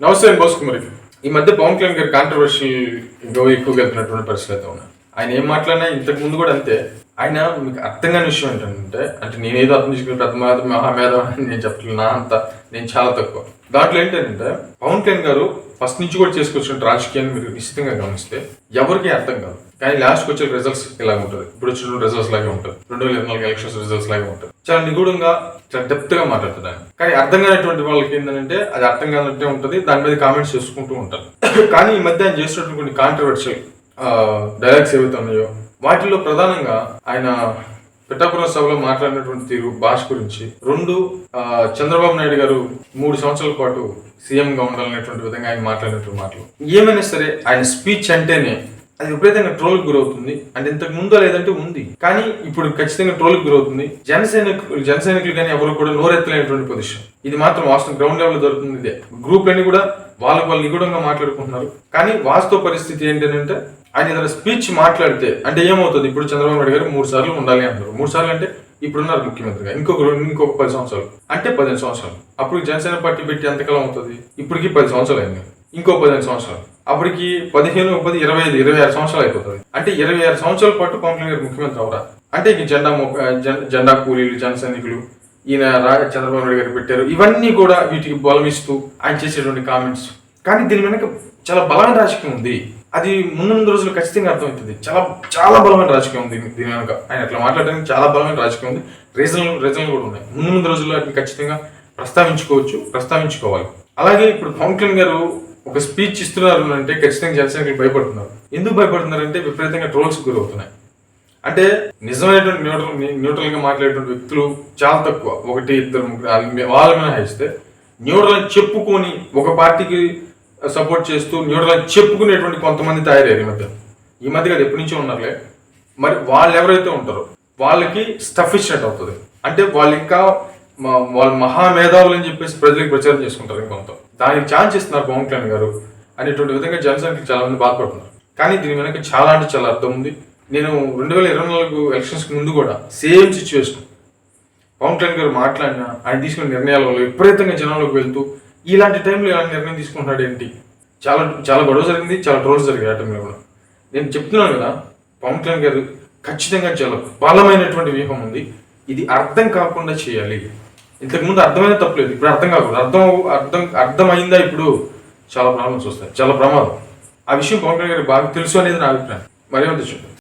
నమస్తే అండి బోస్ కుమారి. ఈ మధ్య పవన్ కళ్యాణ్ గారి కాంట్రవర్షియల్ ఎక్కువగా వెళ్తున్నటువంటి పరిస్థితి అయితే ఉన్నాయి. ఆయన ఏం మాట్లాడినా ఇంతకు ముందు కూడా అంతే. ఆయన మీకు అర్థం కాని విషయం ఏంటంటే, అంటే నేనేదో అర్థం చేసుకుని పెద్ద మహామేధం అని నేను చెప్పట్లేదు. నా అంత నేను చాలా తక్కువ. దాంట్లో ఏంటంటే పవన్ కళ్యాణ్ గారు ఫస్ట్ నుంచి కూడా చేసుకొచ్చిన రాజకీయాన్ని మీరు నిశ్చితంగా గమనిస్తే ఎవరికి అర్థం కాదు. కానీ లాస్ట్కి వచ్చే రిజల్ట్స్ ఇలాగ ఉంటుంది. ఇప్పుడు వచ్చిన రిజల్ట్స్ లాగే ఉంటుంది. 2024 ఎలక్షన్స్ రిజల్ట్స్ లాగే ఉంటుంది. చాలా నిగూఢంగా చాలా డెప్త్ గా మాట్లాడుతున్నాను. కానీ అర్థం కానిటువంటి వాళ్ళకి ఏంటంటే అది అర్థం కానట్టే ఉంటుంది. దాని మీద కామెంట్స్ చేసుకుంటూ ఉంటారు. కానీ ఈ మధ్య ఆయన చేసినటువంటి కొన్ని కాంట్రవర్షియల్ డైలాగ్స్ ఏవైతే ఉన్నాయో వాటిల్లో ప్రధానంగా ఆయన పిఠాపురం సభలో మాట్లాడినటువంటి తీరు భాష గురించి, చంద్రబాబు నాయుడు గారు 3 సంవత్సరాల పాటు సీఎం గా ఉండాలనేటువంటి విధంగా ఆయన మాట్లాడినటువంటి మాటలు, ఏమైనా సరే ఆయన స్పీచ్ అంటేనే అది విపరీతంగా ట్రోల్కి గురవుతుంది. అంటే ఇంతకు ముందో లేదంటే ఉంది, కానీ ఇప్పుడు ఖచ్చితంగా ట్రోల్కి గురవుతుంది. జనసైనికులు కానీ ఎవరు కూడా నోరెత్తలేనటువంటి పొజిషన్. ఇది మాత్రం వాస్తవం గ్రౌండ్ లెవెల్ లో జరుగుతుంది. ఇదే గ్రూప్లన్నీ కూడా వాళ్ళు నిగూఢంగా మాట్లాడుకుంటున్నారు. కానీ వాస్తవ పరిస్థితి ఏంటంటే ఆయన ఏదైనా స్పీచ్ మాట్లాడితే అంటే ఏమవుతుంది, ఇప్పుడు చంద్రబాబు నాయుడు గారు 3 సార్లు ఉండాలి అంటారు. 3 సార్లు అంటే ఇప్పుడున్నారు ముఖ్యమంత్రిగా, ఇంకొక 10 సంవత్సరాలు అంటే 15 సంవత్సరాలు. అప్పుడు జనసేన పార్టీ పెట్టి ఎంతకాలం అవుతుంది? ఇప్పటికి 10 సంవత్సరాలు అయింది. ఇంకో 15 సంవత్సరాలు, అప్పటికి 15, 10, 25, 26 సంవత్సరాలు అయిపోతుంది. అంటే 26 సంవత్సరాల పాటు పవన్ కళ్యాణ్ గారు ముఖ్యమంత్రి అవరా? అంటే ఇంక జెండా కూలీలు, జన సైనికులు ఈయన చంద్రబాబు నాయుడు గారు పెట్టారు. ఇవన్నీ కూడా వీటికి బలమిస్తూ ఆయన చేసేటువంటి కామెంట్స్. కానీ దీని వెనక చాలా బలమైన రాజకీయం ఉంది. అది ముందు రోజులు ఖచ్చితంగా అర్థమవుతుంది. చాలా బలమైన రాజకీయం ఉంది దీని వెనక. ఆయన అట్లా మాట్లాడడానికి చాలా బలమైన రాజకీయం ఉంది. రీజన్లు కూడా ఉన్నాయి. ముందు రోజుల్లో వాటిని ఖచ్చితంగా ప్రస్తావించుకోవాలి. అలాగే ఇప్పుడు పవన్ కళ్యాణ్ గారు ఒక స్పీచ్ ఇస్తున్నారు అంటే ఖచ్చితంగా జనసైనికులు భయపడుతున్నారు. ఎందుకు భయపడుతున్నారు అంటే విపరీతంగా ట్రోల్స్ గురవుతున్నాయి. అంటే నిజమైనటువంటి న్యూట్రల్ గా మాట్లాడేటువంటి వ్యక్తులు చాలా తక్కువ. 1, 2, 3 వాళ్ళ మినహాయిస్తే న్యూట్రల్ అని చెప్పుకొని ఒక పార్టీకి సపోర్ట్ చేస్తూ న్యూట్రల్ అని చెప్పుకునేటువంటి కొంతమంది తయారయ్యారు ఈ మధ్య కాదు, ఎప్పటి నుంచో ఉన్నారులే. మరి వాళ్ళు ఎవరైతే ఉంటారో వాళ్ళకి స్టఫ్ ఇచ్చినట్టు అవుతుంది. అంటే వాళ్ళు ఇంకా వాళ్ళు మహామేధావులు అని చెప్పేసి ప్రజలకు ప్రచారం చేసుకుంటారు. ఇంకొంత దానికి ఛాన్స్ ఇస్తున్నారు పవన్ కళ్యాణ్ గారు అనేటువంటి విధంగా జనసైనికులు చాలా మంది బాధపడుతున్నారు. కానీ దీని వెనక చాలా అంటే చాలా అర్థం ఉంది. నేను 2024 ఎలక్షన్స్ ముందు కూడా సేమ్ సిచ్యువేషన్. పవన్ కళ్యాణ్ గారు మాట్లాడినా ఆయన తీసుకున్న నిర్ణయాల వల్ల విపరీతంగా జనంలోకి వెళ్తూ ఇలాంటి టైంలో ఇలాంటి నిర్ణయం తీసుకుంటున్నాడు ఏంటి, చాలా గొడవ జరిగింది, చాలా ట్రోల్స్ జరిగాయి ఆ టైంలో కూడా. నేను చెప్తున్నాను కదా, పవన్ కళ్యాణ్ గారు ఖచ్చితంగా చాలా బలమైనటువంటి వ్యూహం ఉంది. ఇది అర్థం కాకుండా చేయాలి. ఇంతకుముందు అర్థమైన తప్పలేదు, ఇప్పుడు అర్థం కాకూడదు. అర్థమైందా ఇప్పుడు చాలా ప్రాబ్లమ్స్ వస్తాయి, చాలా ప్రమాదం. ఆ విషయం పవన్ కళ్యాణ్ గారికి బాగా తెలుసు అనేది నా అభిప్రాయం. మరేమంత చూడండి.